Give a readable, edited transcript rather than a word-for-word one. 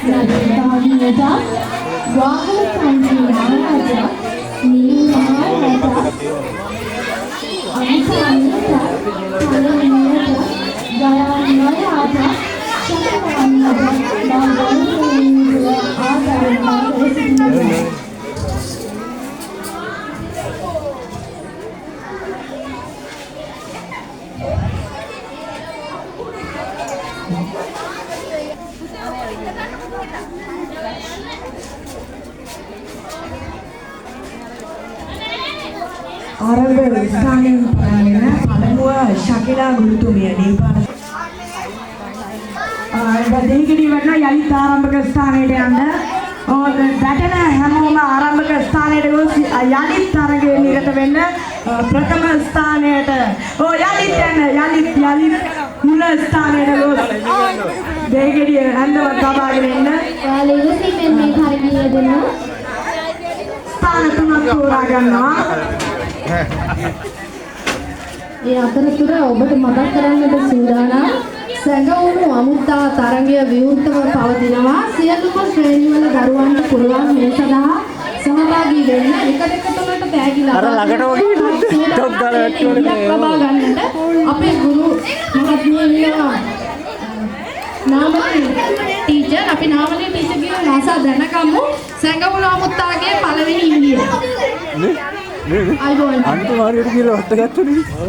නදීදාහිනට වාහන සංජීවනට නිලුමාරට අනිසන්නට කලමිනට ගයන්නට චකවන්නට නාගොන්තුන්ව ආදරණය සිටිනවා. ආරම්භ ස්ථානයෙන් පටන්ගෙන පළමුව ශකිලා ගුරුතුමිය දීපාන දෙහිගිඩි වටන යලිත් ආරම්භක ස්ථානයට යන්න බැටන හැමෝම ආරම්භක ස්ථානයට ගොස් යලිත් තරගයේ නිරත වෙන්න ප්‍රථම ස්ථානයට යලිත් යන්න මුල ස්ථානයට ගොස් දෙහිගිඩි හැන්දව තබාගෙන එන්න ඔයාලා ඉවසීමෙන් මේ තරගය දෙන්න ස්ථාන තුනක් තෝරා ගන්නවා. ඒ අතරතුර ඔබට මතක් කරන්නට සූදානම් සැඟවුණු අමුත්තා තරගය විවෘතව පවතිනවා. සියලුම ශ්‍රේණිවල දරුවන්ට පුළුවන් මේ සඳහා සහභාගී වෙන්න. එක දෙක තුනට පෑගිලා අර ළඟට වගේ ටොප් දාලා ලබා ගන්නට අපේ ගුරු මහත්මිය ඉන්නවා. නාමලී ටීචර් අපි නාමලී ටීචර්ගේ වාසා දැනගමු. සැඟවුණු අමුත්තාගේ පළවෙනි ඉංග්‍රීසි අන්තිම හරියට කියලා ඔත්ත ගත්තනේ